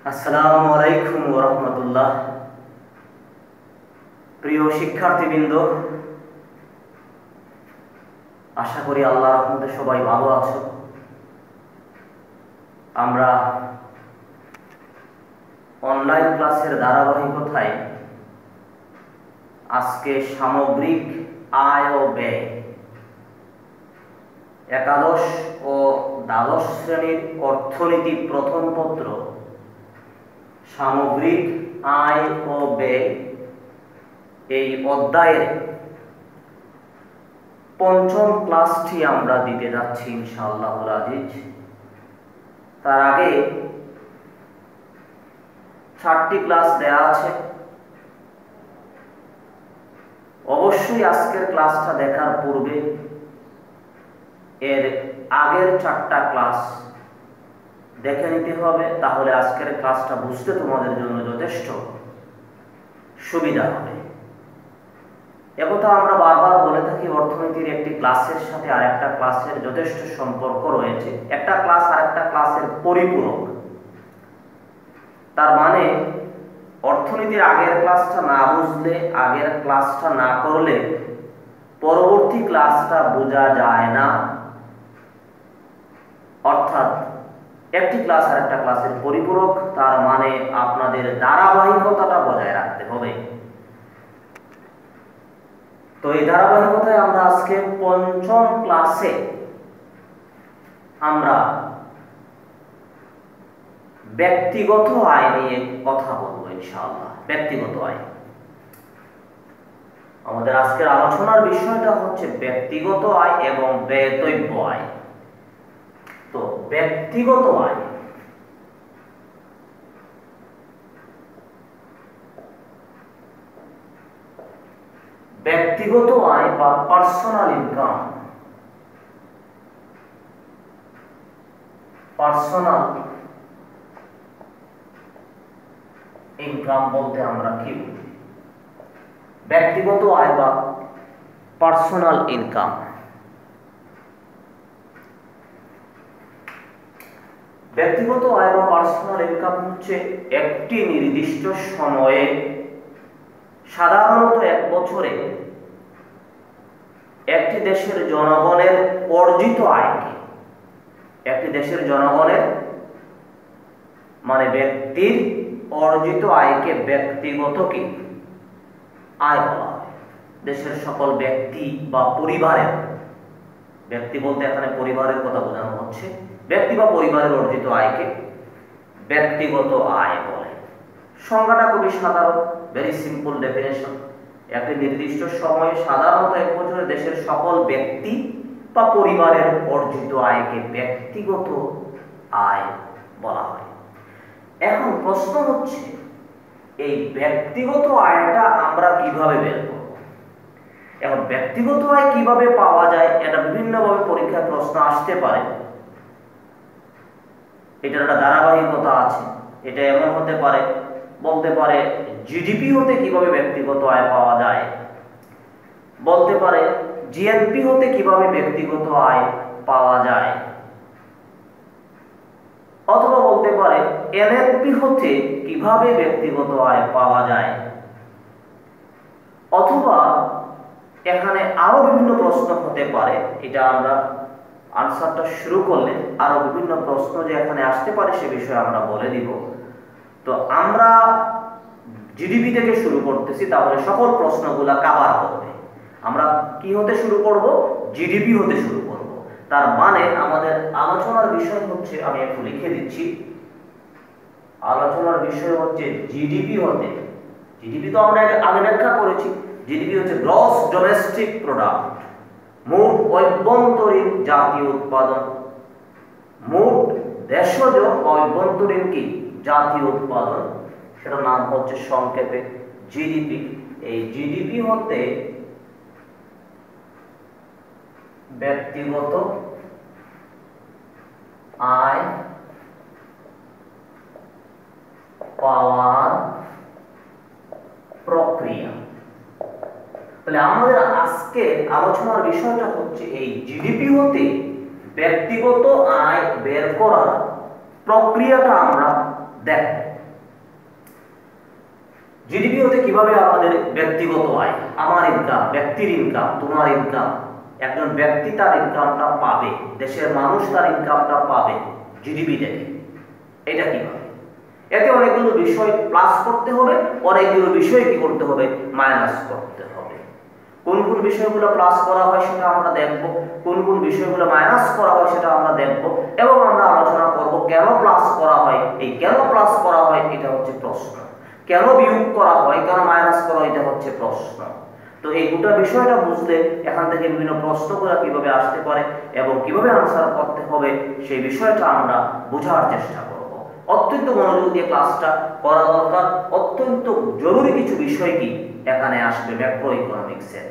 আসসালামু আলাইকুম ওয়া রাহমাতুল্লাহ। প্রিয় শিক্ষার্থীবৃন্দ, আশা করি আল্লাহর রহমতে সবাই ভালো আছো। আমরা অনলাইন ক্লাসের ধারাবাহিকতায় আজকে সামগ্রিক আয় ও ব্যয় একাদশ ও দ্বাদশ শ্রেণীর অর্থনীতি প্রথম পত্র সামগ্রিক আয় ও ব্যয় এই অধ্যায়ের পঞ্চম ক্লাসটি আমরা দিতে যাচ্ছি ইনশাআল্লাহুল আজিজ। তার আগে 4টি ক্লাস দেয়া আছে। অবশ্যই আজকের ক্লাসটা দেখার পূর্বে এর আগের 4টা ক্লাস দেখে নিতে হবে, তাহলে আজকের ক্লাসটা বুঝতে তোমাদের জন্য যথেষ্ট সুবিধা হবে। একথা আমরা বারবার বলে থাকি, অর্থনীতির একটি ক্লাসের সাথে আরেকটা ক্লাসের যথেষ্ট সম্পর্ক রয়েছে। একটা ক্লাস আরেকটা ক্লাসের পরিপূরক। তার মানে অর্থনীতির আগের ক্লাসটা না বুঝলে, আগের ক্লাসটা না করলে পরবর্তী ক্লাসটা বোঝা যায় না। অর্থাৎ একটি ক্লাস আরেকটা ক্লাসের পরিপূরক, তার মানে আপনাদের ধারাবাহিকতাটা বজায় রাখতে হবে। তো এই ধারাবাহিকতায় আমরা আজকে পঞ্চম ক্লাসে আমরা ব্যক্তিগত আয় নিয়ে কথা বলবো ইনশাআল্লাহ। ব্যক্তিগত আয়, আমাদের আজকের আলোচনার বিষয়টা হচ্ছে ব্যক্তিগত আয় এবং ব্যয়তব্য আয়। তো ব্যক্তিগত আয়, ব্যক্তিগত আয় বা পার্সোনাল ইনকাম, পার্সোনাল ইনকাম বলতে আমরা কি বুঝি? ব্যক্তিগত আয় বা পার্সোনাল ইনকাম, ব্যক্তিগত আয় বা পার্সোনাল ইনকাম হচ্ছে একটি নির্দিষ্ট সময়ে, সাধারণত 1 বছরে একটি দেশের জনগণের অর্জিত আয়কে, একটি দেশের জনগণের মানে ব্যক্তির অর্জিত আয়কে ব্যক্তিগত কি আয় বলা হয়। দেশের সকল ব্যক্তি বা পরিবারের, ব্যক্তি বলতে এখানে পরিবারের কথা বোঝানো হচ্ছে, ব্যক্তি বা পরিবারের অর্জিত আয়কে ব্যক্তিগত আয় বলে। সংজ্ঞাটা খুবই সাধারণ, ভেরি সিম্পল ডেফিনেশন। একটি নির্দিষ্ট সময়ে সাধারণত 1 বছরে দেশের সকল ব্যক্তি বা পরিবারের অর্জিত আয়কে ব্যক্তিগত আয় বলা হয়। এখন প্রশ্ন হচ্ছে, এই ব্যক্তিগত আয়টা আমরা কিভাবে বের করব? এখন ব্যক্তিগত আয় কিভাবে পাওয়া যায়, এটা বিভিন্নভাবে পরীক্ষায় প্রশ্ন আসতে পারে। এটার একটা ধারাবাহিকতা আছে। এটা এমন হতে পারে, বলতে পারে জিডিপি হতে কিভাবে ব্যক্তিগত আয় পাওয়া যায়, বলতে পারে জিএনপি হতে কিভাবে ব্যক্তিগত আয় পাওয়া যায়, অথবা বলতে পারে এনএনপি হতে কিভাবে ব্যক্তিগত আয় পাওয়া যায়, অথবা এখানে আরো বিভিন্ন প্রশ্ন হতে পারে। এটা আমরা আনসারটা শুরু করলে আরো বিভিন্ন প্রশ্ন যে এখানে আসতে পারে সে বিষয়ে আমরা বলে দিব। তো আমরা জিডিপি থেকে শুরু করতেছি, তাহলে সকল প্রশ্নগুলা কভার করবে। আমরা কি হতে শুরু করব? জিডিপি হতে শুরু করব। তার মানে আমাদের আলোচনার বিষয় হচ্ছে, আমি একটু লিখে দিচ্ছি, আলোচনার বিষয় হচ্ছে জিডিপি হতে। জিডিপি তো আমরা আগে ব্যাখ্যা করেছি। জিডিপি হচ্ছে গ্রস ডোমেস্টিক প্রোডাক্ট, মোট অভ্যন্তরীণ জাতীয় উৎপাদন, মোট দেশজ অভ্যন্তরীণ কি জাতীয় উৎপাদন, সেটার নাম হচ্ছে সংক্ষেপে জিডিপি। এই জিডিপি হতে ব্যক্তিগত আয় পাওয়ার প্রক্রিয়া। তাহলে আমাদের আজকে আলোচনার বিষয়টা হচ্ছে এই জিডিপি হতে ব্যক্তিগত আয় বের করার প্রক্রিয়াটা আমরা দেখব। জিডিপি হতে কিভাবে আমাদের ব্যক্তিগত আয়, আমার ইনকাম, ব্যক্তির ইনকাম, তোমার ইনকাম, একজন ব্যক্তি তার ইনকামটা পাবে, দেশের মানুষ তার ইনকামটা পাবে জিডিপি থেকে, এটা কিভাবে? এতে অনেকগুলো বিষয় প্লাস করতে হবে, অনেকগুলো বিষয় কি করতে হবে, মাইনাস করতে হবে। কোন কোন বিষয়গুলো প্লাস করা হয় সেটা আমরা দেখব, কোন কোন বিষয়গুলো মাইনাস করা হয় সেটা আমরা দেখব, এবং আমরা আলোচনা করব কেন প্লাস করা হয়। এই কেন প্লাস করা হয় এটা হচ্ছে প্রশ্ন, কেন বিয়োগ করা হয়, কেন মাইনাস করা হয় এটা হচ্ছে প্রশ্ন। তো এই গোটা বিষয়টা বুঝলে এখান থেকে বিভিন্ন প্রশ্নগুলো কিভাবে আসতে পারে এবং কিভাবে আনসার করতে হবে সেই বিষয়টা আমরা বোঝার চেষ্টা করব। অত্যন্ত মনোযোগ দিয়ে ক্লাসটা করা দরকার। অত্যন্ত জরুরি কিছু বিষয় কি এখানে আসবে ম্যাক্রো ইকোনমিক্সের।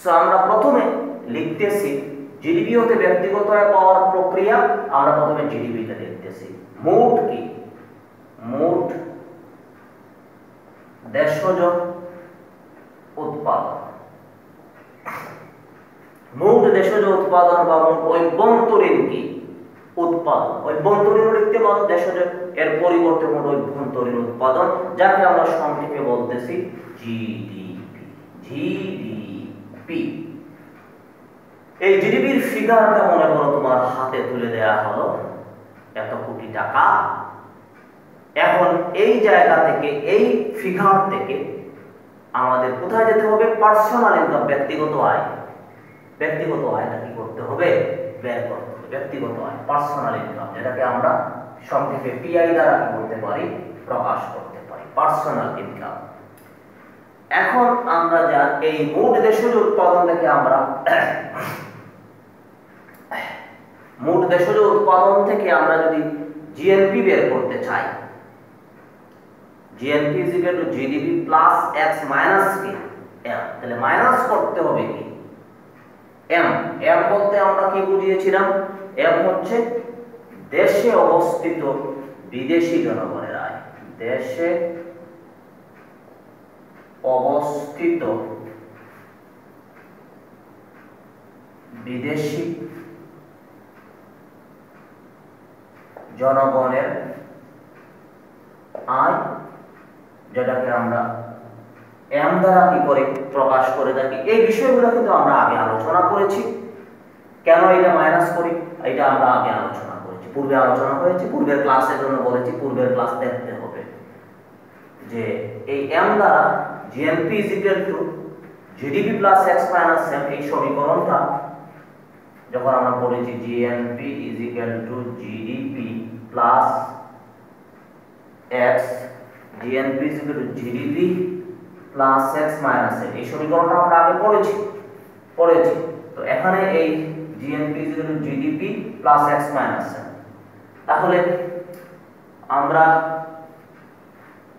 সো আমরা প্রথমে লিখতেছি জিডিপি হতে ব্যক্তিগত আয় পাওয়ার প্রক্রিয়া। আমরা প্রথমে জিডিপিতে লিখতেছি মোট কি, মোট দেশজ উৎপাদন, মোট দেশজ উৎপাদন বা মোট অভ্যন্তরীণ কি উৎপাদন। অভ্যন্তরীণ লিখতে পারো দেশজ, এর পরিবর্তে মোট অভ্যন্তরীণ উৎপাদন, যাকে আমরা সংক্ষেপে বলতেছি জিডিপি। জিডিপি, এই জিডিপির ফিগারটা মনে করো তোমার হাতে তুলে দেয়া হলো এত কোটি টাকা। এখন এই জায়গা থেকে, এই ফিগার থেকে আমাদের কোথায় যেতে হবে, পার্সোনাল ইনকাম, ব্যক্তিগত আয়। ব্যক্তিগত আয়টা কি করতে হবে, বের করতে হবে। ব্যক্তিগত আয়, পার্সোনাল ইনকাম, যেটাকে আমরা সংক্ষেপে পিআই দ্বারা কি করতে পারি, প্রকাশ করতে পারি, পার্সোনাল ইনকাম। এখন আমরা যা এই মোট দেশজ উৎপাদন থেকে আমরা মোট দেশজ উৎপাদন থেকে আমরা যদি জিএনপি বের করতে চাই, GNP is equal to GDP plus X minus কি এম, তাহলে মাইনাস করতে হবে কি এম। এম বলতে আমরা কি বুঝিয়েছিলাম, এম হচ্ছে দেশে অবস্থিত বিদেশি জনগণের আয়। দেশে অবস্থিত বিদেশি জনগণের আয়, যেটাকে আমরা এম দ্বারা কি করে প্রকাশ করে থাকি। এই বিষয়গুলো কিন্তু আমরা আগে আলোচনা করেছি। কেন এটা মাইনাস করি এটা আমরা আগে আলোচনা করেছি, পূর্বে আলোচনা হয়েছে, পূর্বের ক্লাসের জন্য বলেছি, পূর্বের ক্লাস দেখতে হবে যে এই এম দ্বারা GNP is equal to GDP plus X minus M, এই সমীকরণটা যখন আমরা পড়েছি GNP is equal to GDP plus X, GNP is equal to GDP plus X minus M, এই সমীকরণটা আমরা আগে পড়েছি। তো এখানে এই GNP is equal to GDP plus X minus M, তাহলে আমরা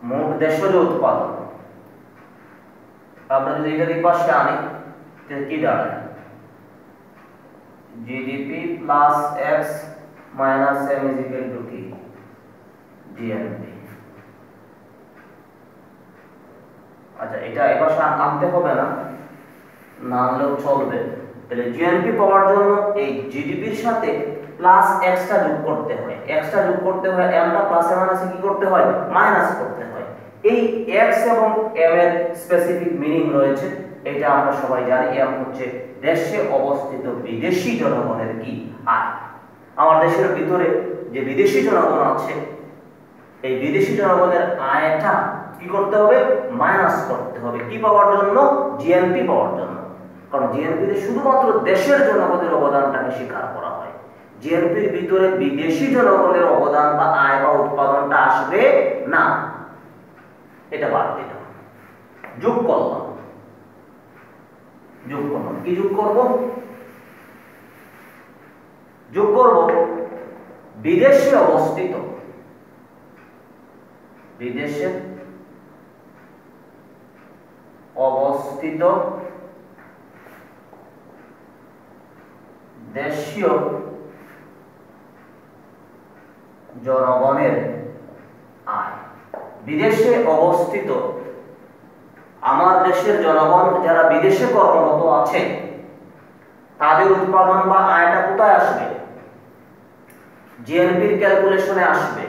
মোট দেশজ উৎপাদন, আমরা যদি এটা এই পাশে আনি তাহলে কি দাঁড়ায়, GDP plus X minus M is equal to কি জিএনপি। আচ্ছা, এটা এবার আনতে হবে না, না আনলেও চলবে। তাহলে জিএনপি পাওয়ার জন্য এই জিডিপির সাথে প্লাস এক্সটা যোগ করতে হয়, এক্সটা যোগ করতে হয়, এমটা প্লাসে মাইনাসে কি করতে হয়, মাইনাস করতে হয়। এই এক্স এবং এম এর স্পেসিফিক মিনিং রয়েছে, এটা আমরা সবাই জানি। এম হচ্ছে দেশে অবস্থিত বিদেশি জনগণের কি আয়। আমার দেশের ভিতরে যে বিদেশি জনগণ আছে, এই বিদেশি জনগণের আয়টা কি করতে হবে, মাইনাস করতে হবে। কি পাওয়ার জন্য, জিএনপি পাওয়ার জন্য। কারণ জিএনপিতে শুধুমাত্র দেশের জনগণের অবদানটাকে স্বীকার করা হয়, জিএনপির ভিতরে বিদেশি জনগণের অবদান বা আয় বা উৎপাদনটা আসবে না, এটা বাদ দিলাম। যোগ করলাম, কি যোগ করব, যোগ করব বিদেশে অবস্থিত, বিদেশে অবস্থিত দেশীয় জনগণের আয়। বিদেশে অবস্থিত আমার দেশের জনগণ যারা বিদেশে কর্মরত আছে, তাদের উৎপাদন বা আয়টা কোথায় আসবে, জিএনপির ক্যালকুলেশনে আসবে।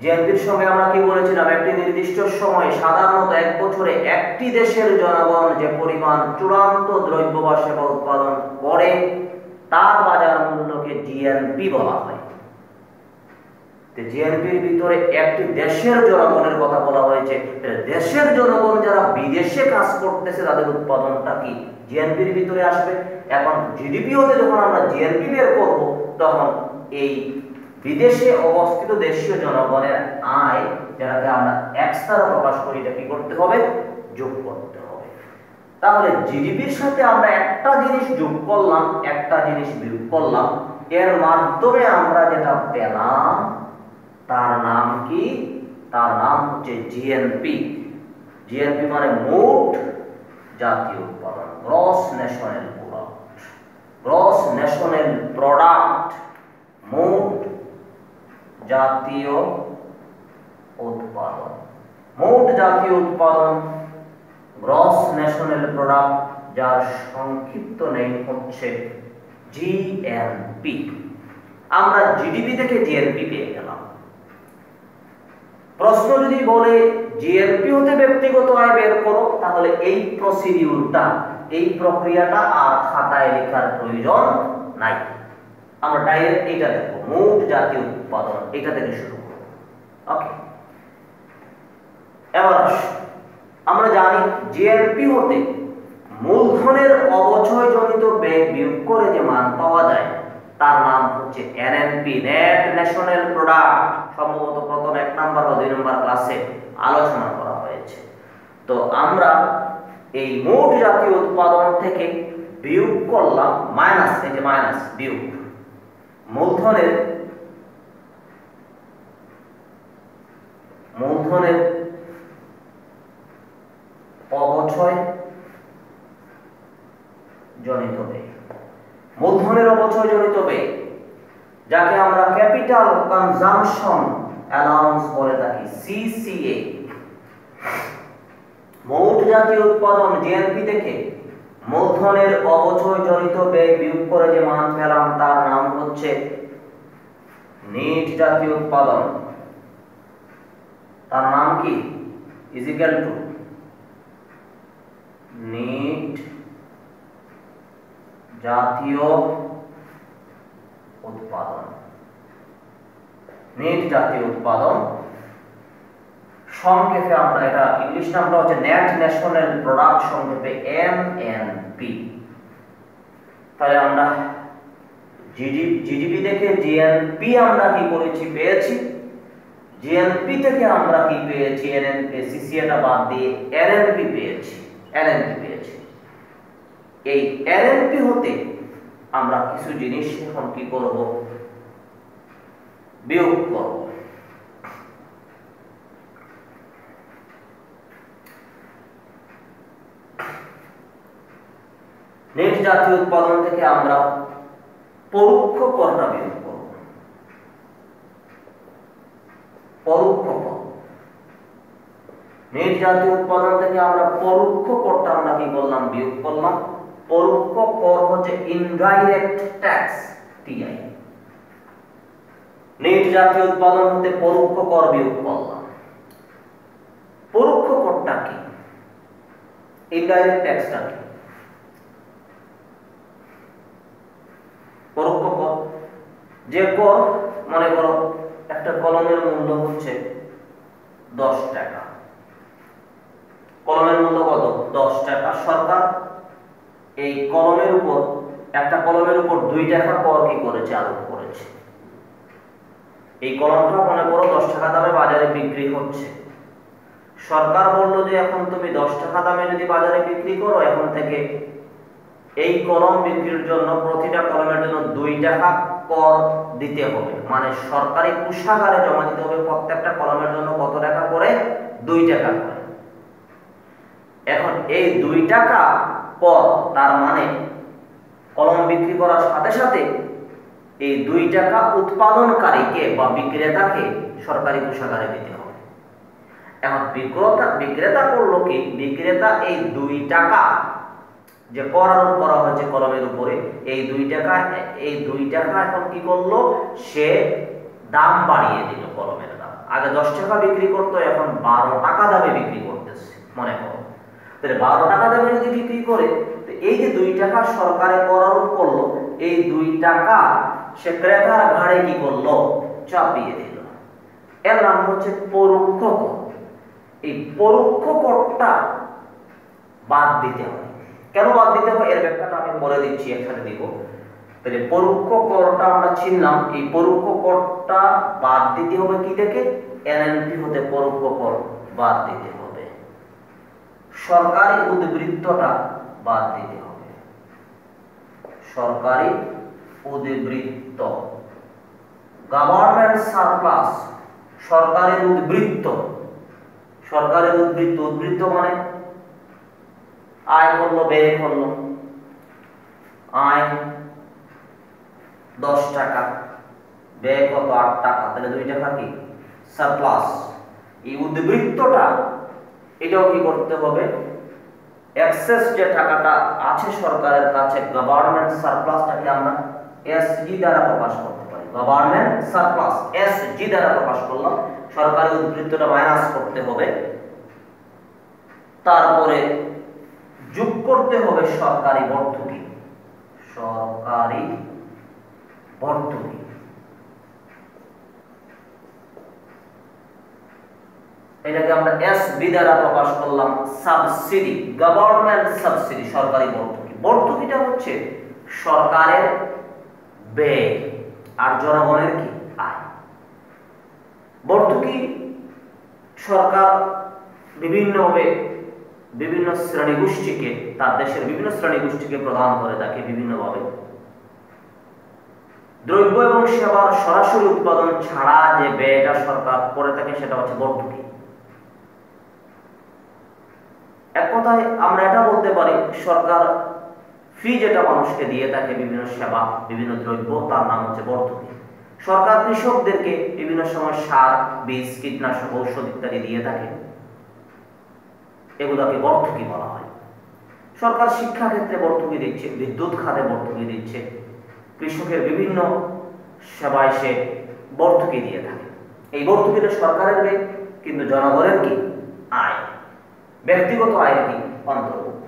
জিএনপির সঙ্গে আমরা কি বলেছিলাম, একটি নির্দিষ্ট সময়ে সাধারণত এক বছরে একটি দেশের জনগণ যে পরিমাণ চূড়ান্ত দ্রব্য বা সেবা উৎপাদন করে তার বাজার মূল্যকে জিএনপি বলা হয়। জিএনপির ভিতরে একটি দেশের জনগণের কথা বলা হয়েছে। দেশের জনগণ যারা বিদেশে কাজ করতেছে তাদের উৎপাদনটা কি জিএনপির ভিতরে আসবে। এখন জিডিপি হতে যখন আমরা জিএনপি বের করব তখন এই বিদেশে অবস্থিত দেশীয় জনগণের আয় যারাকে আমরা এক্স দ্বারা প্রকাশ করি এটা কি করতে হবে, যোগ করতে হবে। তাহলে জিডিপির সাথে আমরা একটা জিনিস যোগ করলাম, একটা জিনিস বিয়োগ করলাম, এর মাধ্যমে আমরা যেটা পেলাম তার নাম কি, তার নাম হচ্ছে জিএনপি। জিএনপি মানে মোট জাতীয় উৎপাদন, gross national product. Gross national product, মোট জাতীয় উৎপাদন। মোট জাতীয় উৎপাদন, গ্রস ন্যাশনাল প্রোডাক্ট, যার সংক্ষিপ্ত নেম হচ্ছে জিএনপি। আমরা জিডিপি থেকে জিএনপি পেয়ে গেলাম। প্রশ্ন যদি বলে জিএনপি হতে ব্যক্তিগত আয় বের করো, তাহলে এই প্রসিডিউরটা, এই প্রক্রিয়াটা আর খাতায় লেখার প্রয়োজন নাই। আমরা ডাইরেক্ট এটা দেখব, মোট জাতীয় উৎপাদন, এটা থেকে শুরু করব। ওকে, এবার আমরা জানি জিএনপি হতে মূলধনের অবচয়জনিত ব্যয় বিয়োগ করে যে মান পাওয়া যায় তার নাম হচ্ছে এনএনপি, নেট ন্যাশনাল প্রোডাক্ট। সম্ভবত প্রথম 1 নাম্বার বা 2 নাম্বার ক্লাসে আলোচনা করা হয়েছে। তো আমরা এই মোট জাতীয় উৎপাদন থেকে বিয়োগ করলাম মাইনাস, এই যে মাইনাস বিয়োগ মূলধনের অবচয় জনিত ব্যয়। মূলধনের অবচয় জনিত ব্যয় যাকে আমরা ক্যাপিটাল কনজাম্পশন অ্যালাউন্স বলে থাকি, সিসিএ। মোট জাতীয় উৎপাদন জিএনপি থেকে মূলধনের অবচয় জনিত ব্যয় বিয়োগ করে যে মান পেলাম তার নাম হচ্ছে নেট জাতীয় উৎপাদন। তার নাম কি, ইজ ইকুয়াল টু নেট জাতীয় উৎপাদন। নেট জাতীয় উৎপাদন সংক্ষেপে আমরা, এটা ইংলিশ নামটা হচ্ছে নেট ন্যাশনাল প্রোডাক্ট, সংক্ষেপে এনএনপি। তাহলে আমরা জিডিপি থেকে জিএনপি আমরা কি করেছি, পেয়েছি। জিএনপি থেকে আমরা কি পেয়েছি, এনএনপি, সিসিএটা বাদ দিয়ে এনএনপি পেয়েছি। এই এনএনপি হতে আমরা কিছু জিনিস এখন কি করব, বিয়োগ করব। নেট জাতীয় উৎপাদন থেকে আমরা পরোক্ষ করটা বিয়োগ করব। পরোক্ষ কর, নেট জাতীয় উৎপাদন থেকে আমরা পরোক্ষ করটা আমরা কি করলাম, বিয়োগ করলাম। পরোক্ষ কর হচ্ছে ইনডাইরেক্ট ট্যাক্স, টিআই। নেট জাতীয় উৎপাদন হতে পরোক্ষ কর বিয়োগ করলাম। পরোক্ষ করটা কি, ইনডাইরেক্ট ট্যাক্সটা কি? পরোক্ষ কর যে কর, মনে করো একটা কলমের মূল্য হচ্ছে 10 টাকা। কলমের মূল্য কত, 10 টাকা। সরকার এই কলমের উপর, একটা কলমের উপর 2 টাকা কর কি করেছে, আরোপ করেছে। এই কলমটা মনে করো 10 টাকা দামে বাজারে বিক্রি হচ্ছে। সরকার বললো যে এখন তুমি 10 টাকা দামে যদি বাজারে বিক্রি করো, এখন থেকে এই কলম বিক্রির জন্য প্রতিটা কলমের জন্য 2 টাকা কর দিতে হবে। মানে সরকারি কোষাগারে জমা দিতে হবে প্রত্যেকটা কলমের জন্য কত টাকা করে, 2 টাকা করে। এখন এই 2 টাকা কর, তার মানে কলম বিক্রি করার সাথে সাথে এই 2 টাকা উৎপাদনকারীকে বা বিক্রেতাকে সরকারি কোষাগারে দিতে হবে। এখন বিক্রেতা করলো কি, বিক্রেতা এই 2 টাকা যে কর আরোপ করা হয়েছে কলমের উপরে, এই 2 টাকা এখন কি করলো, সে দাম বাড়িয়ে দিল কলমের দাম। আগে 10 টাকা বিক্রি করতো, এখন 12 টাকা দামে বিক্রি করতেছে মনে করো। তাহলে 12 টাকা দামে যদি বিক্রি করে, তো এই যে 2 টাকা সরকারে করারোপ করলো, এই 2 টাকা সে ক্রেতার ঘাড়ে কি করলো? চাপিয়ে দিল। এর নাম হচ্ছে পরোক্ষ কর। এই পরোক্ষ করটা বাদ দিতে হবে। কেন বাদ দিতে হবে এর ব্যাখ্যাটা আমি পরে দিচ্ছি, একসাথে দিব। তাহলে পরোক্ষ করটা আমরা চিনলাম, এই পরোক্ষ করটা বাদ দিতে হবে কি থেকে? এনএনপি হতে পরোক্ষ কর বাদ দিতে হবে, সরকারি উদ্বৃত্তটা বাদ দিতে হবে। সরকারি উদ্বৃত্ত, গভর্নমেন্ট সারপ্লাস, সরকারের উদ্বৃত্ত। সরকারের উদ্বৃত্ত, উদ্বৃত্ত মানে আয় করলো, ব্যয় করলো। আয় 10 টাকা, ব্যয় কত? 8 টাকা, তাহলে 2 টাকা কি? সারপ্লাস। এই উদ্বৃত্তটা এটাও কি করতে হবে? এক্সেস যে টাকাটা আছে সরকারের কাছে, গভর্নমেন্ট সারপ্লাসটাকে আমরা এসজি দ্বারা প্রকাশ করতে পারি। গভর্নমেন্ট সারপ্লাস এসজি দ্বারা প্রকাশ করলাম, সরকারি উদ্বৃত্তটা মাইনাস করতে হবে, তারপরে যোগ করতে হবে সরকারি ভর্তুকি। সরকারি ভর্তুকি, এটাকে আমরা এসবি দ্বারা প্রকাশ করলাম। সাবসিডি, গভর্নমেন্ট সাবসিডি, সরকারি ভর্তুকি। ভর্তুকিটা হচ্ছে সরকারের ব্যয় আর জনগণের কি? আয়। ভর্তুকি সরকার বিভিন্নভাবে বিভিন্ন শ্রেণী গোষ্ঠীকে, তার দেশের বিভিন্ন শ্রেণী গোষ্ঠীকে প্রদান করে থাকে বিভিন্নভাবে। দ্রব্য এবং সেবার সরাসরি উৎপাদন ছাড়া যে ব্যয়টা সরকার করে থাকে সেটা হচ্ছে ভর্তুকি। এক কথায় আমরা এটা বলতে পারি, সরকার ফি যেটা মানুষকে দিয়ে থাকে বিভিন্ন সেবা, বিভিন্ন দ্রব্য, তার নাম হচ্ছে ভর্তুকি। সরকার কৃষকদেরকে বিভিন্ন সময় সার, বীজ, কীটনাশক, ঔষধ ইত্যাদি দিয়ে থাকে, এগুলোকে ভর্তুকি বলা হয়। সরকার শিক্ষা ক্ষেত্রে ভর্তুকি দিচ্ছে, বিদ্যুৎ খাতে ভর্তুকি দিচ্ছে, কৃষকের বিভিন্ন সেবায় সে ভর্তুকি দিয়ে থাকে। এই ভর্তুকিটা সরকারের ব্যয়, কিন্তু জনগণের কি? আয়, ব্যক্তিগত আয়ের কি? অন্তর্ভুক্ত।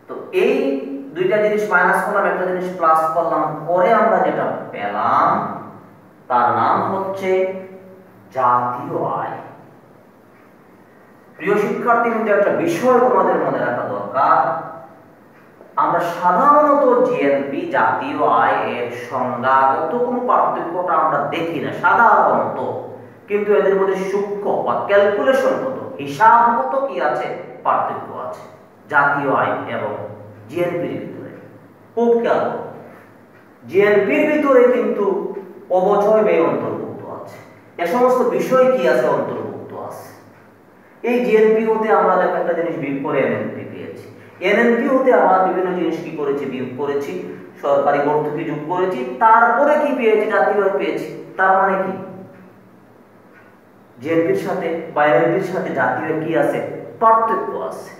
তো এই দুইটা জিনিস মাইনাস করলাম, একটা জিনিস প্লাস করলাম, পরে আমরা যেটা পেলাম তার নাম হচ্ছে জাতীয় আয়। প্রিয় শিক্ষার্থী, কিন্তু একটা বিষয় তোমাদের মনে রাখা দরকার, আমরা সাধারণত জিএনপি, জাতীয় আয় এর সংজ্ঞাগত কোনো পার্থক্যটা আমরা দেখি না সাধারণত, কিন্তু এদের মধ্যে সূক্ষ্ম বা ক্যালকুলেশনগত, হিসাবগত কি আছে? পার্থক্য আছে জাতীয় আয় এবং জিএনপির ভিতরে। খুব খেয়াল, জিএনপির ভিতরে কিন্তু অবচয় ব্যয় অন্তর্ভুক্ত আছে, এ সমস্ত বিষয় কি আছে? অন্তর্ভুক্ত আছে। এই জিএনপি হতে আমরা দেখো একটা জিনিস বিয়োগ করে এনএনপি পেয়েছি। এনএনপি হতে আমরা বিভিন্ন জিনিস কি করেছি? বিয়োগ করেছি, সরকারি ভর্তুকি যোগ করেছি, তারপরে কি পেয়েছি? জাতীয় আয় পেয়েছি। তার মানে কি? জিএনপির সাথে বা এনএনপির সাথে জাতীয় আয় কি আছে? পার্থক্য আছে।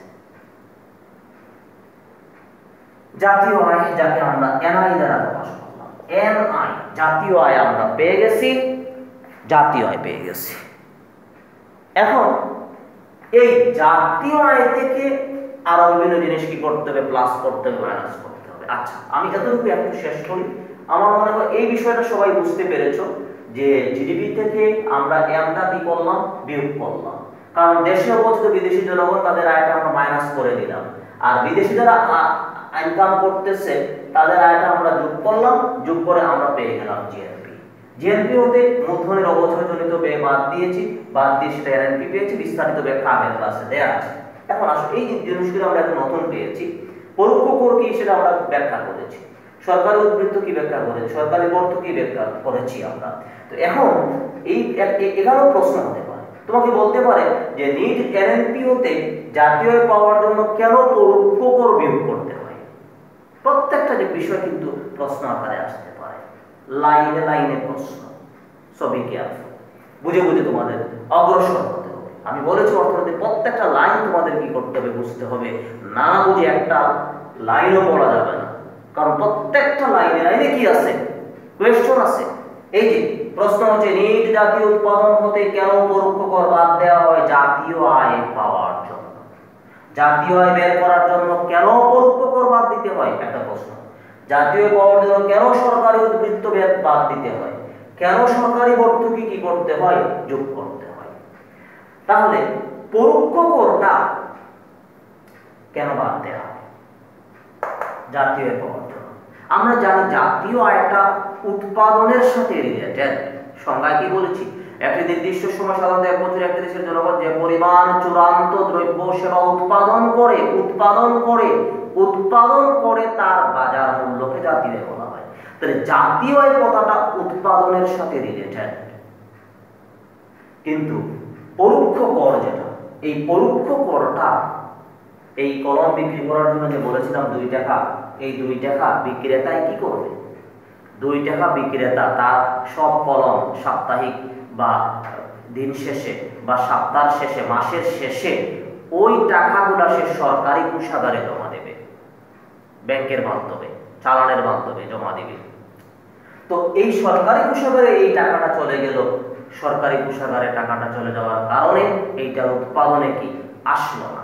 জাতীয় আয়, যাকে আমরা এনআই দ্বারা প্রকাশ করলাম, এনআই, জাতীয় আয় আমরা পেয়ে গেছি, জাতীয় আয় পেয়ে গেছি। এখন এই জাতীয় আয় থেকে আরো বিভিন্ন জিনিস কি করতে হবে? প্লাস করতে হবে, মাইনাস করতে হবে। আচ্ছা, আমি এতটুকু একটু শেষ করি। আমার মনে হয় এই বিষয়টা সবাই বুঝতে পেরেছো যে জিডিপি থেকে আমরা এমটা কি করলাম? বিয়োগ করলাম। কারণ দেশে অবস্থিত বিদেশি জনগণ, তাদের আয়টা আমরা মাইনাস করে দিলাম, আর বিদেশি যারা ইনকাম করতেছে তাদের আয়টা আমরা যোগ করলাম, যোগ করে আমরা পেয়ে গেলাম জিএনপি। জিএনপি হতে মূলধনের অবচয়জনিত ব্যয় বাদ দিয়েছি, বাদ দিয়ে সেটা এনএনপি পেয়েছি। বিস্তারিত ব্যাখ্যা আগের ক্লাসে দেয়া আছে। এখন আসলে এই জিনিসগুলো আমরা এখন নতুন পেয়েছি। পরোক্ষ কর কি সেটা আমরা ব্যাখ্যা করেছি, সরকারি উদ্বৃত্ত কি ব্যাখ্যা করেছি, সরকারি ভর্তুকি ব্যাখ্যা করেছি আমরা। তো এখন এই এখানেও প্রশ্ন হতে পারে, তোমাকে বলতে পারে যে নিট এনএনপি হতে জাতীয় আয় পাওয়ার জন্য কেন পরোক্ষ কর বিয়োগ করতে হয়? প্রত্যেকটা যে বিষয় কিন্তু প্রশ্ন আকারে আসতে পারে, লাইনে লাইনে প্রশ্ন। সবই কেয়ারফুল, বুঝে বুঝে তোমাদের অগ্রসর হতে হবে। আমি বলেছি অর্থনীতি প্রত্যেকটা লাইন তোমাদের কি করতে হবে? বুঝতে হবে। না বুঝে একটা লাইনও পড়া যাবে না, কারণ প্রত্যেকটা লাইনে লাইনে কি আছে? কোয়েশ্চন আছে। এই যে প্রশ্ন হচ্ছে নিট জাতীয় উৎপাদন হতে কেন পরোক্ষ কর বাদ দেওয়া হয়? জাতীয় আয় পাওয়ার জন্য। জাতীয় আয় বের করার জন্য কেন পরোক্ষ কর বাদ দিতে হয়? একটা প্রশ্ন। জাতীয় পাওয়ার জন্য কেন সরকারি উদ্বৃত্ত বাদ দিতে হয়? কেন সরকারি ভর্তুকি কি করতে হয়? যোগ করতে হয়। তাহলে পরোক্ষ করটা কেন বাদ দেওয়া হয়? জাতীয় আয় পাওয়ার জন্য। আমরা জানি জাতীয় আয়টা উৎপাদনের সাথে রিলেটেড। সংজ্ঞায় কি বলেছি? একটি নির্দিষ্ট সময় সাধারণত এক বছরে একটি দেশের জনগণ যে পরিমাণ চূড়ান্ত দ্রব্য সেবা উৎপাদন করে তার বাজার মূল্যকে জাতীয় আয় বলা হয়। তাহলে জাতীয় আয় কথাটা উৎপাদনের সাথে রিলেটেড। কিন্তু পরোক্ষ কর যেটা, এই পরোক্ষ করটা এই কলম বিক্রি করার জন্য যে বলেছিলাম 2 টাকা, এই 2 টাকা বিক্রেতায় কি করবে? 2 টাকা বিক্রেতা তার সব কলম সাপ্তাহিক বা দিন শেষে বা সপ্তাহ শেষে মাসের শেষে ওই টাকাগুলো সে সরকারি কোষাগারে জমা দেবে, ব্যাংকের মাধ্যমে, চালানের মাধ্যমে জমা দেবে। তো এই সরকারি কোষাগারে এই টাকাটা চলে গেল, সরকারি কোষাগারে টাকাটা চলে যাওয়ার কারণে এইটা উৎপাদনে কি আসলো না।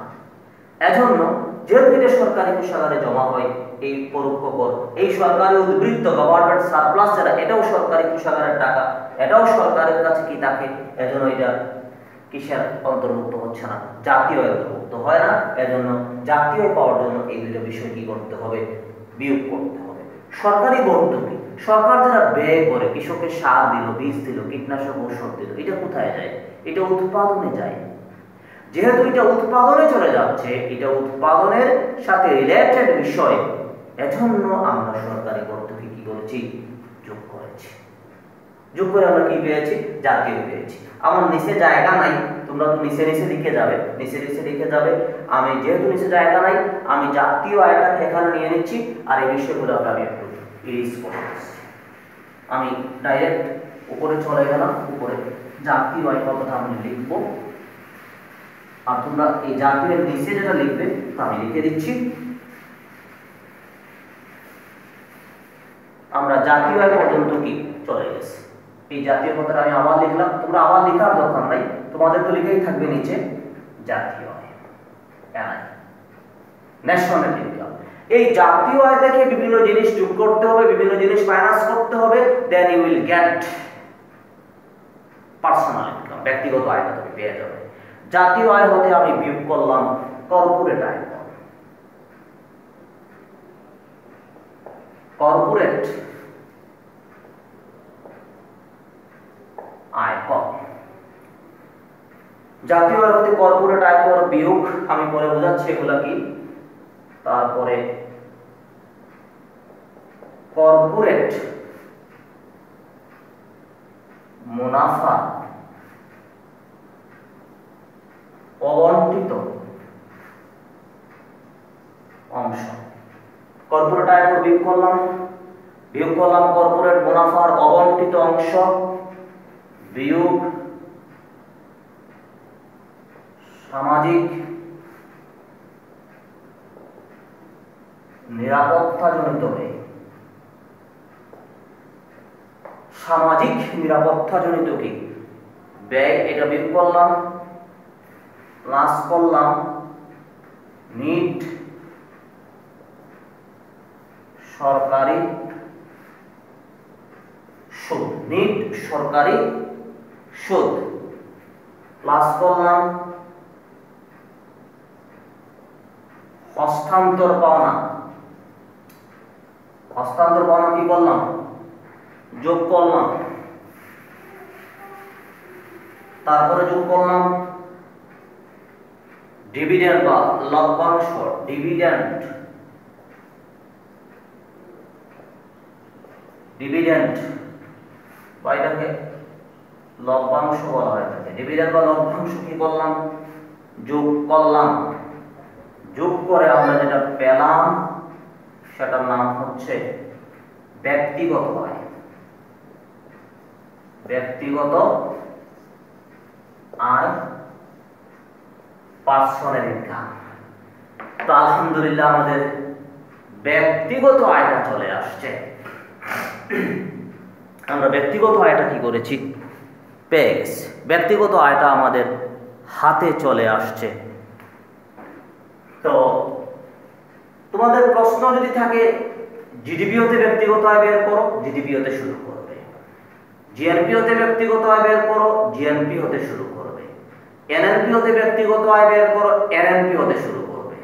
এজন্য যেহেতু এটা সরকারি কোষাগারে জমা হয়, এই পরোক্ষ কর, এই সরকারি উদ্বৃত্ত গভর্নমেন্ট সারপ্লাস যেটা, এটাও সরকারি কোষাগারের টাকা, এটাও সরকারের কাছে কি থাকে, এজন্য এটা কিসের অন্তর্ভুক্ত হচ্ছে না? জাতীয় আয় অন্তর্ভুক্ত হয় না। এজন্য জাতীয় আয় পাওয়ার জন্য এই দুটো বিষয় কি করতে হবে? বিয়োগ করতে হবে। সরকারি ভর্তুকি, সরকার যারা ব্যয় করে, কৃষকের সার দিল, বীজ দিল, কীটনাশক ঔষধ দিল, এটা কোথায় যায়? এটা উৎপাদনে যায়। যেহেতু এটা উৎপাদনে চলে যাচ্ছে, এটা উৎপাদনের সাথে রিলেটেড বিষয়, এজন্য আমরা সরকারি ভর্তুকি কি করেছি? যোগ করেছি। যোগ করে আমরা কি পেয়েছি? জাতীয় পেয়েছি। আমার নিচে জায়গা নাই, তোমরা তো নিচে লিখে যাবে, নিচে লিখে যাবে। আমি যেহেতু নিচে জায়গা নাই, আমি জাতীয় আয়টা এখানে নিয়ে নিচ্ছি, আর এই বিষয়গুলোকে আমি একটু ইরেজ করে দিচ্ছি। আমি ডাইরেক্ট উপরে চলে গেলাম। উপরে জাতীয় আয় কথাটা আমি লিখবো, আর তোমরা এই জাতীয় নিচে যেটা লিখবে তা আমি লিখে দিচ্ছি। আমরা জাতীয় আয় পর্যন্ত কি চলে গেছে। এই জাতীয় কথাটা আমি আবার লিখলাম, তোমরা আবার লেখার দরকার নাই, তোমাদের তো লিখেই থাকবে নিচে জাতীয় আয়, ন্যাশনাল ইনকাম। এই জাতীয় আয় থেকে বিভিন্ন জিনিস যোগ করতে হবে, বিভিন্ন জিনিস মাইনাস করতে হবে, then you will get personal income, ব্যক্তিগত আয়টা তুমি পেয়ে যাবে। জাতীয় আয় হতে আমি বিয়োগ করলাম কর্পোরেট আয়। কর্পোরেট আয়কর, জাতীয় আয় হতে কর্পোরেট আয়কর বিয়োগ, আমি পরে বোঝাচ্ছি এগুলা কি। তারপরে কর্পোরেট মুনাফা অবন্টিত অংশ। কর্পোরেট আয়কর বিয়োগ করলাম কর্পোরেট মুনাফার অবন্টিত অংশ বিয়োগ সামাজিক নিরাপত্তাজনিত ব্যয়। সামাজিক নিরাপত্তাজনিত কি ব্যয়, এটা বিয়োগ করলাম, প্লাস করলাম নিট সরকারি সুদ, নিট সরকারি সুদ, প্লাস করলাম হস্তান্তর পাওনা। হস্তান্তর পাওনা কি করলাম? যোগ করলাম। তারপরে যোগ করলাম ডিভিডেন্ড বা লভ্যাংশ, ডিভিডেন্ড বা এটাকে লভ্যাংশ বলা হয় থাকে। ডিভিডেন্ড বা লভ্যাংশ কি করলাম? যোগ করলাম। যোগ করে আমরা যেটা পেলাম সেটার নাম হচ্ছে ব্যক্তিগত আয়। ব্যক্তিগত আয়, পার্সোনাল ইনকাম। তো আলহামদুলিল্লাহ আমাদের ব্যক্তিগত আয়টা চলে আসছে। আমরা ব্যক্তিগত আয়টা কি করেছি, পেয়ে গেছি। ব্যক্তিগত আয়টা আমাদের হাতে চলে আসছে। তো তোমাদের প্রশ্ন যদি থাকে জিডিপি হতে ব্যক্তিগত আয় বের করো, জিডিপি হতে শুরু করবে। জিএনপি হতে ব্যক্তিগত আয় বের করো, জিএনপি হতে শুরু করবে। এনএনপি হতে ব্যক্তিগত আয় বের করো, এনএনপি হতে শুরু করবে।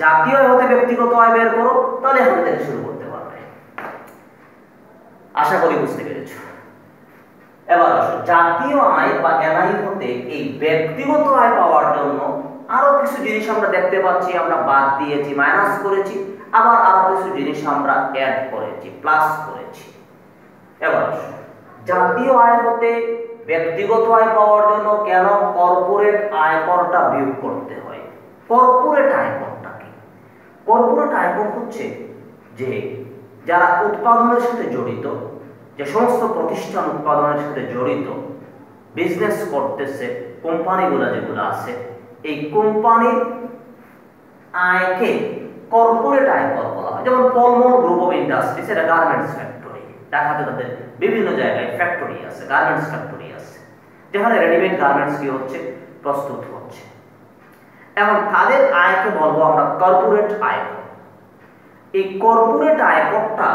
জাতীয় আয় হতে ব্যক্তিগত আয় বের করো, তাহলে এখান থেকে শুরু করতে পারবে। আশা করি বুঝতে পেরেছ। এবার আসো, জাতীয় আয় বা এনআই হতে এই ব্যক্তিগত আয় পাওয়ার জন্য আরো কিছু জিনিস আমরা দেখতে পাচ্ছি, আমরা বাদ দিয়েছি, মাইনাস করেছি, আবার আরো কিছু জিনিস আমরা অ্যাড করেছি, প্লাস করেছি। এবার আসো, জাতীয় আয় হতে ব্যক্তিগত আয় পাওয়ার জন্য কেন কর্পোরেট আয়করটা বিয়োগ করতে হয়? কর্পোরেট আয়করটা কি? কর্পোরেট আয়কর হচ্ছে যে যারা উৎপাদনের সাথে জড়িত, যে সমস্ত প্রতিষ্ঠান উৎপাদনের সাথে জড়িত, বিজনেস করতেছে, কোম্পানিগুলো যেগুলো আছে, এই কোম্পানির আয়কে কর্পোরেট আয়কর বলা হয়। যেমন পলমর গ্রুপ অফ ইন্ডাস্ট্রিজ, এটা গার্মেন্টস ফ্যাক্টরি। ঢাকাতে তাদের বিভিন্ন জায়গায় ফ্যাক্টরি আছে, গার্মেন্টস ফ্যাক্টরি আছে, যেখানে রেডিমেড গার্মেন্টস কি হচ্ছে, প্রস্তুত হচ্ছে। এখন তাদের আয়কে বলবো আমরা কর্পোরেট আয়কর। এই কর্পোরেট আয়করটা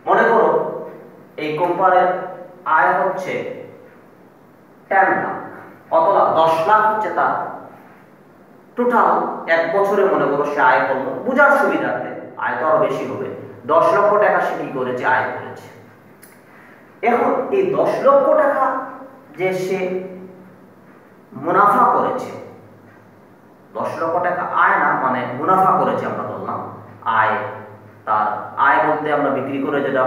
মনে করো এই কোম্পানির আয় হচ্ছে 10 লাখ, কত লাখ? 10 লাখ হচ্ছে তার টোটাল। এক বছরে মনে করো সে আয় করলো, বোঝার সুবিধার্থে, আয় তো আরো বেশি হবে, 10 লক্ষ টাকা সে কি করেছে, আয় করেছে। এখন এই 10 লক্ষ টাকা যে সে মুনাফা করেছে, 10 লক্ষ টাকা আয় না, মানে মুনাফা করেছে আমরা বললাম। আয়, তার আয় বলতে আমরা বিক্রি করে যেটা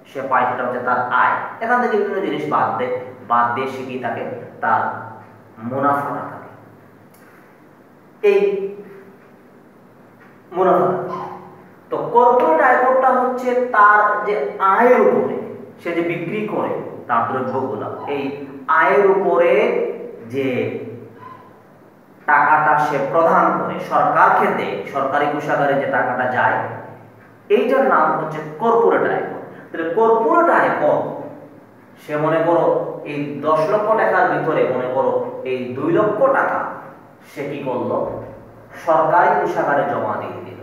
সে পায় সেটা হচ্ছে তার আয়। এখান থেকে বিভিন্ন জিনিস বাদ দিয়ে সে কি থাকে, তার মুনাফাটা থাকে। এই মুনাফা, তো কর্পোরেট আয়করটা হচ্ছে তার যে আয়ের উপরে সে যে বিক্রি করে তার দ্রব্যগুলো, এই আয়ের উপরে যে টাকাটা সে প্রদান করে, সরকারকে দেয়, সরকারি কোষাগারে যে টাকাটা যায়, এইটার নাম হচ্ছে কর্পোরেট আয়কর। তাহলে কর্পোরেট আয়কর সে মনে করো এই 10 লক্ষ টাকার ভিতরে মনে করো এই 2 লক্ষ টাকা সে কি করলো, সরকারি কোষাগারে জমা দিয়ে দিল।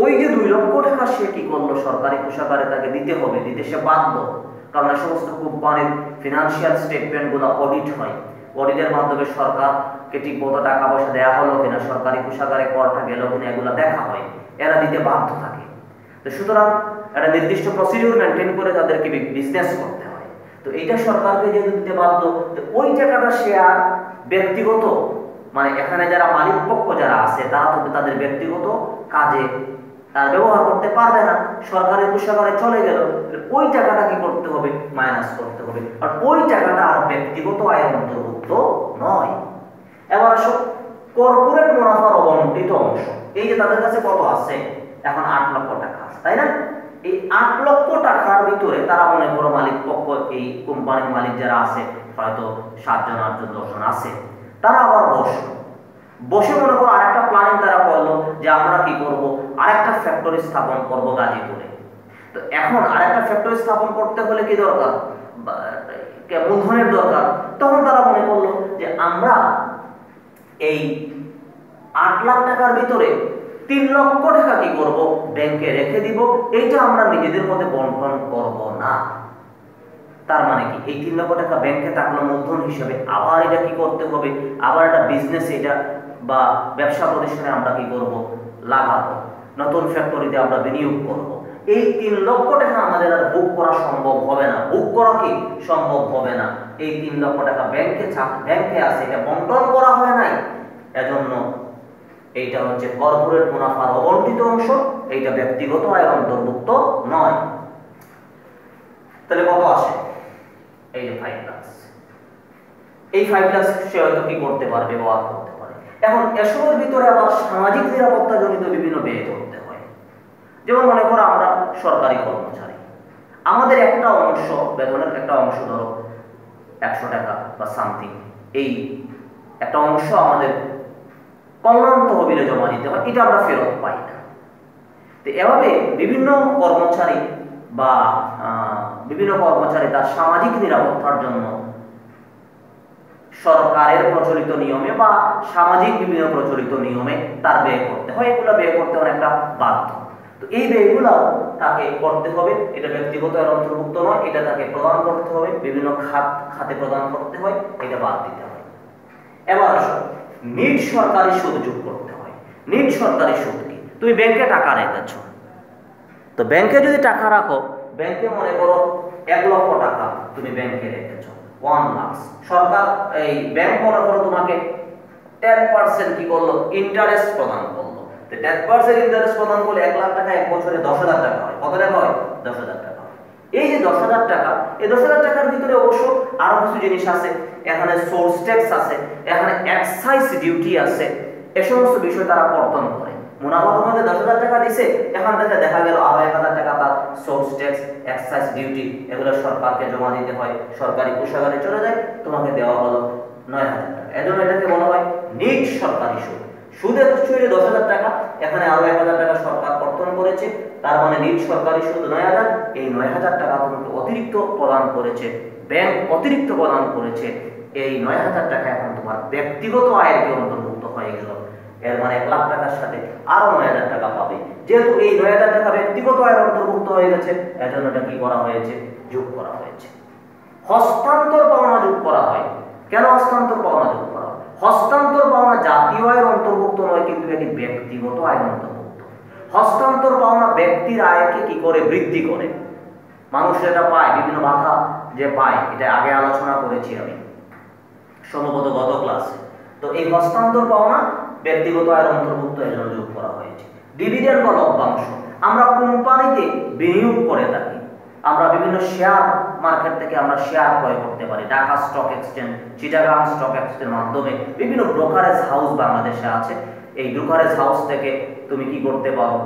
ওই যে 2 লক্ষ টাকা সে কি করলো, সরকারি কোষাগারে তাকে দিতে হবে, দিতে সে বাধ্য। কারণ সমস্ত কোম্পানির ফিনান্সিয়াল স্টেটমেন্ট গুলো অডিট হয়, অডিটের মাধ্যমে সরকারকে ঠিক মতো টাকা পয়সা দেওয়া হলো কিনা, সরকারি কোষাগারে করটা গেল কিনা, এগুলো দেখা হয়, এরা দিতে বাধ্য থাকে। তো সুতরাং একটা নির্দিষ্ট প্রসিডিউর মেনটেন করে তাদেরকে বিজনেস করতে হয়। তো এইটা সরকারকে যেহেতু দিতে বাধ্য, ওই টাকাটা সে আর ব্যক্তিগত, মানে এখানে যারা মালিক পক্ষ যারা আছে তারা তো তাদের ব্যক্তিগত কাজে তার ব্যবহার করতে পারবে না, সরকারি কোষাগারে চলে গেল, ওই টাকাটা কি করতে হবে, মাইনাস করতে হবে। আর ওই টাকাটা আর ব্যক্তিগত আয়ের অন্তর্ভুক্ত নয়। এবার আসো কর্পোরেট মুনাফার অবন্টিত অংশ। এই যে তাদের কাছে কত আছে, এখন 8 লক্ষ টাকা আছে, তাই না? এই 8 লক্ষ টাকার ভিতরে তারা মনে করো মালিক পক্ষ, এই কোম্পানির মালিক যারা আছে, হয়তো 7 জন 8 জন 10 জন আছে, তারা আবার বসে মনে করো আরেকটা প্ল্যানিং তারা করলো যে আমরা কি করব, আরেকটা ফ্যাক্টরি স্থাপন করব গাজীপুরে। তো এখন আরেকটা ফ্যাক্টরি স্থাপন করতে হলে কি দরকার, মূলধনের দরকার। তখন তারা মনে করলো যে আমরা এই 8 লাখ টাকার ভিতরে 3 লক্ষ টাকা কি করব, ব্যাংকে রেখে দিব, এইটা আমরা নিজেদের মধ্যে বন্টন করব না। তার মানে কি, এই 3 লক্ষ টাকা ব্যাংকে থাকলো মূলধন হিসেবে, আবার এটা কি করতে হবে, আবার একটা বিজনেস, এটা বা ব্যবসা প্রতিষ্ঠানে আমরা কি করব, লাগাবো, নতুন ফ্যাক্টরিতে আমরা বিনিয়োগ করব। এই 3 লক্ষ টাকা আমাদের আর বুক করা সম্ভব হবে না, বুক করা কি সম্ভব হবে না। এই 3 লক্ষ টাকা ব্যাংকে আছে, এটা বন্টন করা হয় নাই, এজন্য এইটা হচ্ছে কর্পোরেট মুনাফার অবন্টিত অংশ, এইটা ব্যক্তিগত আয়ের অন্তর্ভুক্ত নয়। তাহলে কত আসে, এই যে 5 লাখ। এই 5 লাখ সে হয়তো কি করতে পারে, ব্যবহার করতে পারে। এখন এসবের ভিতরে আবার সামাজিক নিরাপত্তা জনিত বিভিন্ন ব্যয় করতে হয়। যেমন মনে করো আমরা সরকারি কর্মচারী, আমাদের একটা অংশ, বেতনের একটা অংশ ধরো 100 টাকা বা সামথিং, এই একটা অংশ আমাদের কল্যাণ তহবিলে জমা দিতে হয়, এটা আমরা ফেরত পাই না। তো এভাবে বিভিন্ন কর্মচারী বা তার সামাজিক নিরাপত্তার জন্য সরকারের প্রচলিত নিয়মে বা সামাজিক বিভিন্ন প্রচলিত নিয়মে তার ব্যয় করতে হয়। এগুলো ব্যয় করতে অনেকটা বাধ্য। তো এই ব্যয়গুলো তাকে করতে হবে, এটা ব্যক্তিগত এর অন্তর্ভুক্ত নয়, এটা তাকে প্রদান করতে হবে, বিভিন্ন খাতে প্রদান করতে হয়, এটা বাদ দিতে হয়। এবার আসো, নিট সরকারি সুদ যোগ করতে হয়। নিট সরকারি সুদ কি? তুমি ব্যাংকে টাকা রেখেছো, তো ব্যাংকে যদি টাকা রাখো, ব্যাংকে মনে করো 1 লক্ষ টাকা তুমি ব্যাংকে রেখেছো, 1 লাখ। সরকার এই ব্যাংক মনে করো তোমাকে 10% কি করলো, ইন্টারেস্ট প্রদান করলো। তো 10% ইন্টারেস্ট প্রদান করলে 1 লাখ টাকা এক বছরে 10,000 টাকা হয়। কত টাকা হয়? 10,000 টাকা। এই যে 10,000 টাকা, এই 10,000 টাকার ভিতরে অবশ্য আরো কিছু জিনিস আছে। এখানে সোর্স ট্যাক্স আছে, এখানে এক্সাইজ ডিউটি আছে, এই সমস্ত বিষয় তারা কর্তন করে। মুনাফা তোমাদের 10,000 টাকা দিছে, এখান থেকে দেখা গেল আরো 1,000 টাকা তার সোর্স ট্যাক্স, এক্সাইজ ডিউটি, এগুলো সরকারকে জমা দিতে হয়, সরকারি কোষাগারে চলে যায়, তোমাকে দেওয়া হলো 9,000 টাকা। এজন্য এটাকে বলা হয় নিট সরকারি সুদ। সুদের ছুঁয়ে 10,000 টাকা, এখানে আরো 1,000 টাকা সরকার কর্তন করেছে, তার মানে নিট সরকারি সুদ 9,000। এই 9,000 টাকা তোমাকে অতিরিক্ত প্রদান করেছে, ব্যাংক অতিরিক্ত প্রদান করেছে। এই 9,000 টাকা এখন তোমার ব্যক্তিগত আয়ের অন্তর্ভুক্ত হয়ে গেল। এর মানে 1 লাখ টাকার সাথে আরো 9,000 টাকা পাবে। যেহেতু এই 9,000 টাকা ব্যক্তিগত আয়ের অন্তর্ভুক্ত হয়ে গেছে, এজন্য এটা কি করা হয়েছে? যোগ করা হয়েছে। হস্তান্তর পাওনা যোগ করা হয়। কেন হস্তান্তর পাওনা যোগ করা হয়? হস্তান্তর পাওনা জাতীয় আয়ের অন্তর্ভুক্ত নয়, কিন্তু এটি ব্যক্তিগত আয়ের অন্তর্ভুক্ত। হস্তান্তর পাওনা ব্যক্তির আয়কে কি করে? বৃদ্ধি করে। মানুষ এটা পায়, বিভিন্ন বাধা যে পায়, এটা আগে আলোচনা করেছি আমি সম্ভবত গত ক্লাসে। তো এই হস্তান্তর পাওনা ব্যক্তিগত আয়ের অন্তর্ভুক্ত, এর জন্য যোগ করা হয়েছে। ডিভিডেন্ড বা লভ্যাংশ, আমরা কোম্পানিতে বিনিয়োগ করে থাকি, আমরা বিভিন্ন শেয়ার মার্কেট থেকে আমরা শেয়ার ক্রয় করতে পারি। Dhaka stock exchange, Chittagong stock এক্সচেঞ্জের মাধ্যমে বিভিন্ন ব্রোকারেজ হাউস বাংলাদেশে আছে। এই ব্রোকারেজ হাউস থেকে তুমি কি করতে পারো?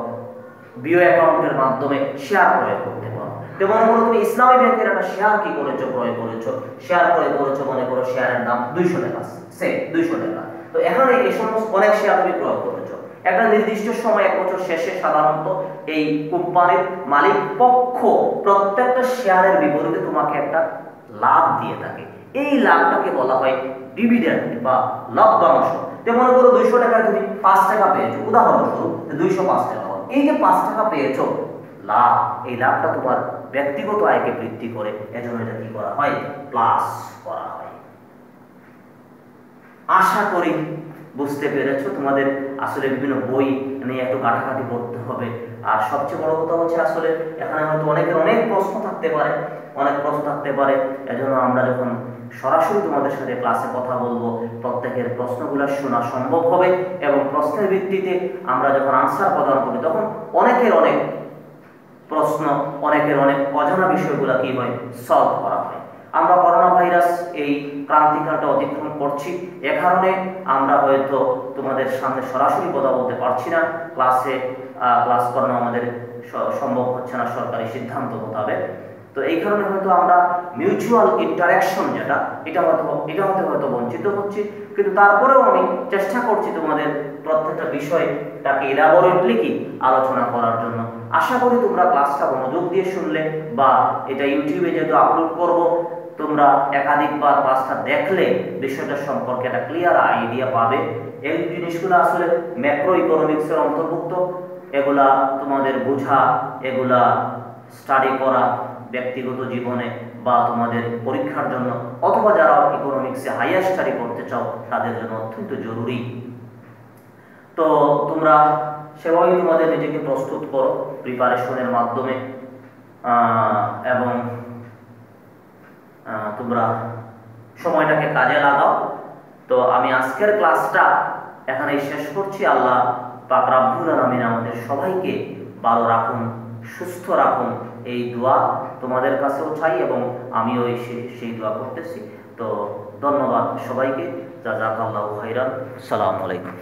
বিও অ্যাকাউন্টের মাধ্যমে শেয়ার ক্রয় করতে পারো। তো মনে করো তুমি ইসলামী ব্যাংকের একটা শেয়ার কি করেছো? ক্রয় করেছো। শেয়ার ক্রয় করেছো, মনে করো শেয়ারের দাম 200 টাকা, সে 200 টাকা। তো এখানে এই সমস্ত অনেক শেয়ার তুমি ক্রয় করেছো। একটা নির্দিষ্ট সময়, 1 বছর শেষে সাধারণত এই কোম্পানির মালিক পক্ষ প্রত্যেকটা শেয়ারের বিপরীতে তোমাকে একটা লাভ দিয়ে থাকে। এই লাভটাকে বলা হয় ডিভিডেন্ড বা লভ্যাংশ। তো মনে করো 200 টাকায় তুমি 5 টাকা পেয়েছো, উদাহরণস্বরূপ 205 টাকা। এই যে 5 টাকা পেয়েছো লাভ, এই লাভটা তোমার ব্যক্তিগত আয়কে বৃদ্ধি করে, এজন্য এটা কি করা হয়? প্লাস করা হয়। আশা করি বুঝতে পেরেছো। তোমাদের আসলে বিভিন্ন বই নিয়ে একটু ঘাটাঘাটি করতে হবে। আর সবচেয়ে বড় কথা হচ্ছে, আসলে এখানে হয়তো অনেকের অনেক প্রশ্ন থাকতে পারে, এজন্য আমরা যখন সরাসরি তোমাদের সাথে ক্লাসে কথা বলবো, প্রত্যেকের প্রশ্নগুলো শোনা সম্ভব হবে, এবং প্রশ্নের ভিত্তিতে আমরা যখন আনসার প্রদান করি, তখন অনেকের অনেক প্রশ্ন, অনেকের অনেক অজানা বিষয়গুলো কি হয়? সলভ করা হয়। আমরা করোনা ভাইরাস এই ক্রান্তিকালটা অতিক্রম করছি, এ কারণে আমরা হয়তো তোমাদের সামনে সরাসরি কথা বলতে পারছি না, ক্লাস করানো আমাদের সম্ভব হচ্ছে না সরকারি সিদ্ধান্ত মোতাবেক। তো এই কারণে হয়তো আমরা মিউচুয়াল ইন্টারাকশন যেটা, এটা হতে হয়তো বঞ্চিত হচ্ছি, কিন্তু তারপরেও আমি চেষ্টা করছি তোমাদের প্রত্যেকটা বিষয়টাকে ইলাবোরেটলি কি আলোচনা করার জন্য। আশা করি তোমরা ক্লাসটা মনোযোগ দিয়ে শুনলে, বা এটা ইউটিউবে যেহেতু আপলোড করব, তোমরা একাধিকবার ক্লাসটা দেখলে বিষয়টা সম্পর্কে একটা ক্লিয়ার আইডিয়া পাবে। এই জিনিসগুলো আসলে ম্যাক্রো ইকোনমিক্সের অন্তর্ভুক্ত। এগুলা তোমাদের বোঝা, এগুলা স্টাডি করা ব্যক্তিগত জীবনে বা তোমাদের পরীক্ষার জন্য, অথবা যারা ইকোনমিক্সে হাইয়ার স্টাডি করতে চাও তাদের জন্য অত্যন্ত জরুরি। তো তোমরা সেভাবেই তোমাদের নিজেকে প্রস্তুত করো প্রিপারেশনের মাধ্যমে, এবং তোমরা সময়টাকে কাজে লাগাও। তো আমি আজকের ক্লাসটা এখানেই শেষ করছি। আল্লাহ পাক রব্বুল আলামিন আমাদের সবাইকে ভালো রাখুন, সুস্থ রাখুন, এই দোয়া তোমাদের কাছেও চাই, এবং আমিও সেই দোয়া করতেছি। তো ধন্যবাদ সবাইকে। জাযাকাল্লাহু খাইরান। আসসালামু আলাইকুম।